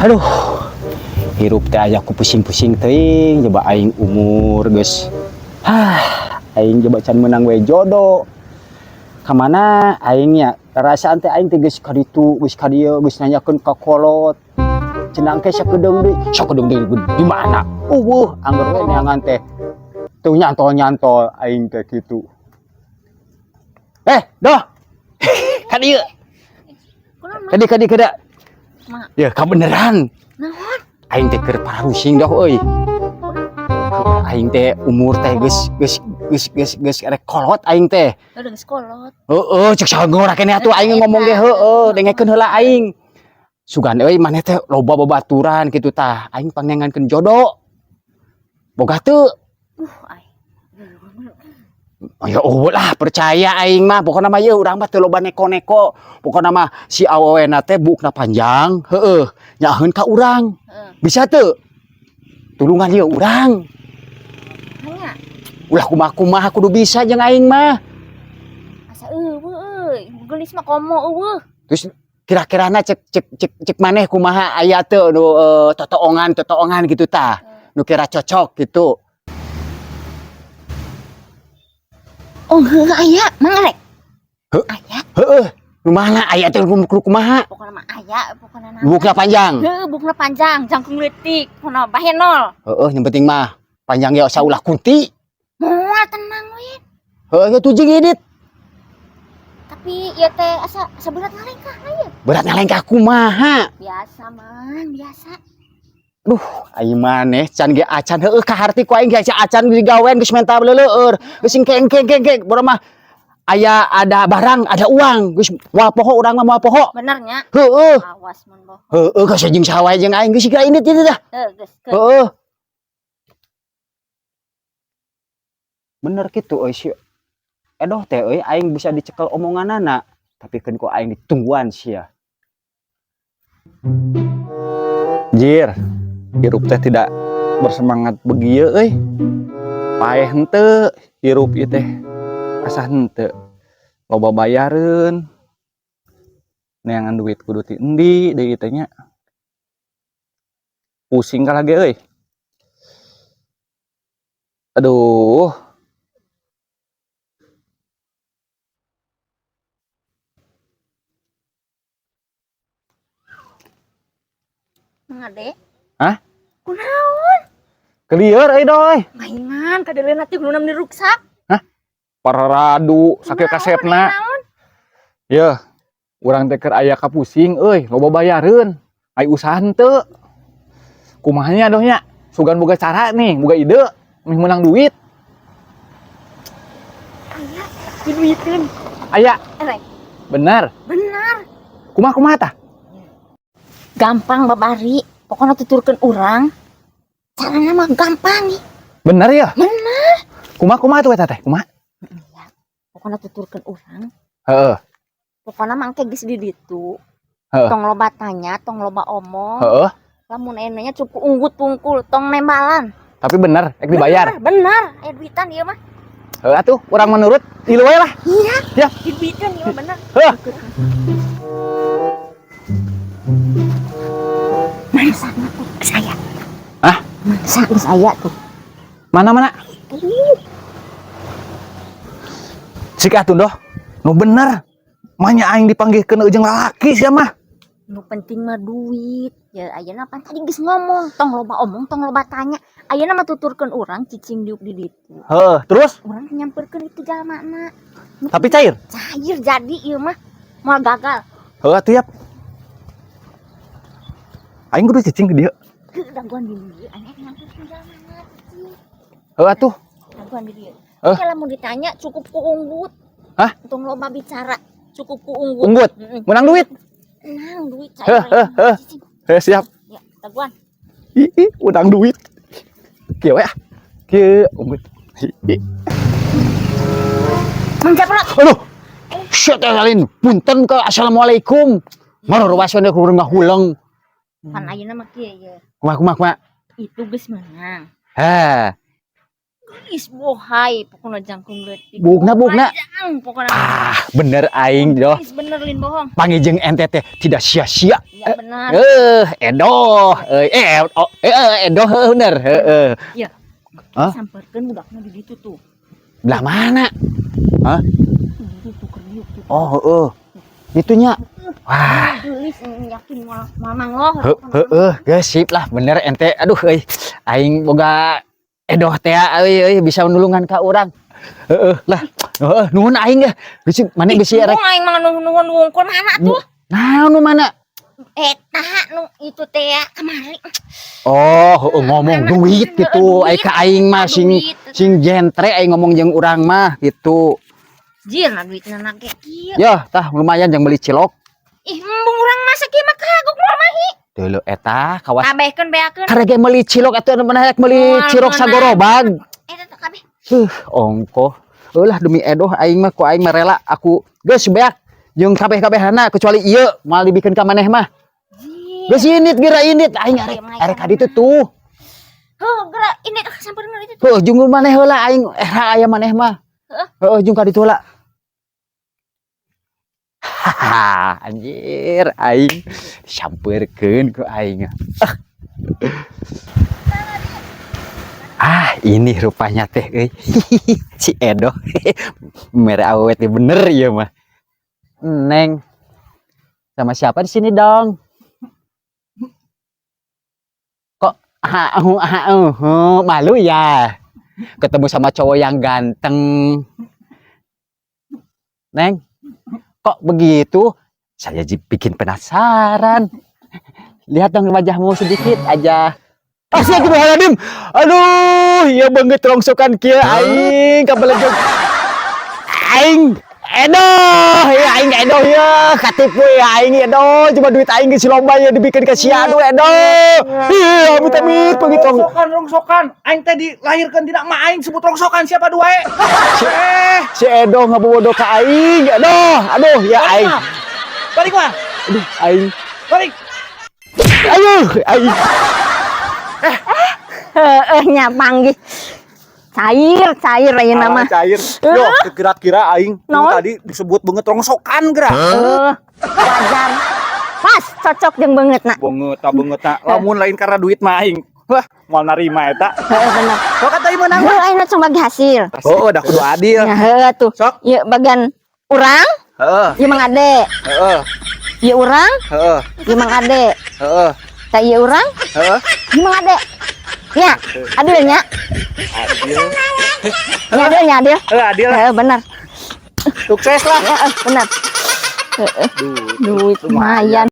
Aduh, hirup teh aya ku pusing-pusing teuing, coba aing umur geus. Aing coba can menang we jodoh. Kamana aing nya? Perasaan teh aing teh geus ka ditu, geus ka dieu, geus nanyakeun ka kolot. Cenah engke sakedeung deui di mana? Angger we neangan teh. Tuh nyantol-nyantol aing teh kitu. Doh. Ka dieu. Kadi kada. Ya, ka beneran. Naon? Aing teh keur parusing dah euy. Aing teh umur teh geus rek kolot aing teh. Udah geus kolot. Heeh, cek sagora keneh atuh aing ngomong ge heueuh, dengekeun heula aing. Sugan euy maneh teh loba babaturan kitu tah. Aing pangnengankeun jodoh. Boga teu? Ya lah percaya aing mah pokona mah ye urang mah teu loba neko-neko. Pokona mah si awewena teh bukna panjang, heueuh, nyaheun ka urang. Bisa teu? Tulungan ieu urang. Hanya. Ulah kumaha kudu bisa jeung aing mah. Asa eueuh, geulis mah komo eueuh. Terus kira-kirana cek maneh kumaha aya teu nu totoongan gitu tah. Nu kira cocok gitu. Oh, heueuh aya, mangga rek. Aya. Heueuh, nu mana aya teh kumaha? Pokona mah aya, pokona naon. Bukna panjang. Heueuh, bukna panjang, jangkung leutik, pokona bahenol. Heeh, yang penting mah panjang ge saulah kunti. Moal tenang we. Heeh, tuh jeung edit. Tapi ieu teh asa berat ngalengkah aya. Berat ngalengkah kumaha? Biasa man, biasa. Duh, aing maneh can ge acan heueuh kaharti ku aing ge acan digawean geus menta leuleueur. Geus keng bora mah aya ada barang, ada uang, geus moal poho urang mah moal poho. Bener nya? Heeuh. Awas mun boh. Heeuh, geus jeung sawae jeung aing geus siga indit ieu tah. Geus. Heeh. Bener kitu euy sia. Edoh teh euy aing bisa dicekel omonganana, tapi keun ku aing ditungguan sia. Jir, hirup teh tidak bersemangat begieu euy. Paeh henteu hirup ieu teh. Asa henteu. Loba bayareun. Neangan duit kudu ti endi deui teh nya. Pusing ka lage euy. Aduh. Ngade? Hah? Kunaon? Kelieur euy doy. Mainan kadeleuna teh nu di ruksak. Hah? Pararadu sakieu kasepna. Yeuh, urang teh keur aya ka pusing euy, loba bayareun. Ai usaha henteu. Kumaha nya doh nya? Sugan boga cara nih, boga ide, meh menang duit. Aya, diduitkeun. Aya. Erek. Bener. Kumaha tah? Gampang babari, pokoknya tuturkeun urang. Carana mah gampang nih. Bener ya? Bener. Kumaha tuh eta teh? Kumaha? Ya, pokoknya tuturkeun urang. Heeh. Pokoknya mangke geus di ditu. Heeh. Tong loba tanya, tong loba omong. Heeh. Lamun enenya cukup unggut pungkul, tong nembalan. Tapi bener, rek dibayar. Bener. Duitan ieu mah. Heeh atuh, urang menurut ilu wae lah. Iya. Ya. Diduitkeun ieu mah bener. Heuh. Mansa tuh saya. Hah? Mansa geus aya tuh. Mana? Sik atuh doh. Nu bener. Manya aing dipanggilkeun jeung lalaki sia mah. Nu penting mah duit. Ya ayeuna pan tadi geus ngomong, tong loba omong, tong loba tanya. Ayeuna mah tuturkeun urang cicing diuk di ditu. Heeh, terus? Urang nyamperkeun itu jalmana. Tapi cair. Cair jadi ieu mah moal gagal. Heeh atuh yap. Aing kudu cicing ke dieu. Daguan di dieu, ane nyamperkeun jalmana cicing. Heeh atuh. Daguan di dieu. Kalau mau ditanya cukup ku unggut. Hah? Tong loba bicara cukup ku unggut. Unggut. Menang duit. Menang duit cair. Siap. Ya, daguan. Ih, udang duit. Kieu we ah. Kieu unggut. Menjaprak. Aduh. Syet alin. Punten ke assalamualaikum. Marorwasan deh kurang ngahuleng. Pan ayeuna mah kieu ye. Kumaha. Itu geus menang. Heh. Gelis bohai pokoknya jangkung leutik. Bugna. Pokoknya Bener aing doh. gelis bener lin bohong. Pangijeng ente teh tidak sia-sia. Ya benar. Edoh. Edoh bener. Ya. Hah? Samperkeun budakna di ditu tuh. Belah mana? Hah? Di ditu kriuk tuh. Oh, itunya. Wah. Gelis yakin mamang loh. Geus sip lah bener ente. Aduh aing boga edoh teh euy bisa nulungan ka urang. Lah. Nuhun aing ya. Geus maneh geus rek. Aing mah nuhun wungkul mana tuh? Nah, nu mana? Eta nu itu teh kamari. Oh, ngomong duit gitu. Ai ka aing mah sing jentre aing ngomong jeung urang mah gitu. Jir na duitna na ge kieu. Ya, tah lumayan jeung beli cilok. Ih, embung urang masa kieu mah kagok moal mahi. Deuleu eta kawas. Kabehkeun beakeun. Karege meuli cilok atuh mana rek meuli cilok sagorobag. Eta teh kabeh. Ongko. Ulah demi edoh aing mah ku aing mah rela aku geus beak jeung kabeh-kabehana kecuali ieu moal dibikeun ka maneh mah. Geus init aing arek ka ditu tuh. Heuh, geura ini sampeurna itu. Heuh jeung maneh heula aing aya maneh mah. Heeh jeung ka ditu heula. Anjir aing disampeurkeun ku aing. Ini rupanya teh euy. Si Edo. Mere awet bener ya mah. Neng. Sama siapa di sini dong? Kok malu ya? Ketemu sama cowok yang ganteng. Neng. Kok begitu? Saya bikin penasaran. Lihat dong wajahmu sedikit aja. Astagfirullahaladzim. Aduh, ya banget rongsokan kia aing kabelejog. Aing edoh ya aing edoh ya katipu ya aing edoh cuma duit aing geus lomba ya dibikin ka sia aduh edoh. Iya, amit-amit begitu. Rongsokan. Aing teh dilahirkeun dina emak aing sebut rongsokan siapa duwe? Si edoh ngabobodo ka aing. Aduh ya aing. Balik mah. Aduh aing. Balik. Aing. Nya panggih. Cair ayeuna mah. Cair. Yo, kira-kira aing tadi disebut banget rongsokan geura. Wajar. Pas cocok jeung beungeutna. Beungeutna. Lamun lain karena duit mah aing. Wah, moal narima eta. Bener. Sok kata ieu meunang. Ayeuna cuma bagi hasil. Dah kudu adil. Ya tuh. Sok. Ieu bagian urang. Ieu Mang Ade. Ieu urang. Ieu Mang Ade. Tah ieu urang. Ieu Mang Ade. Ya, adilnya. Adil. Adil. Benar. Sukses lah. Benar. Duit lumayan.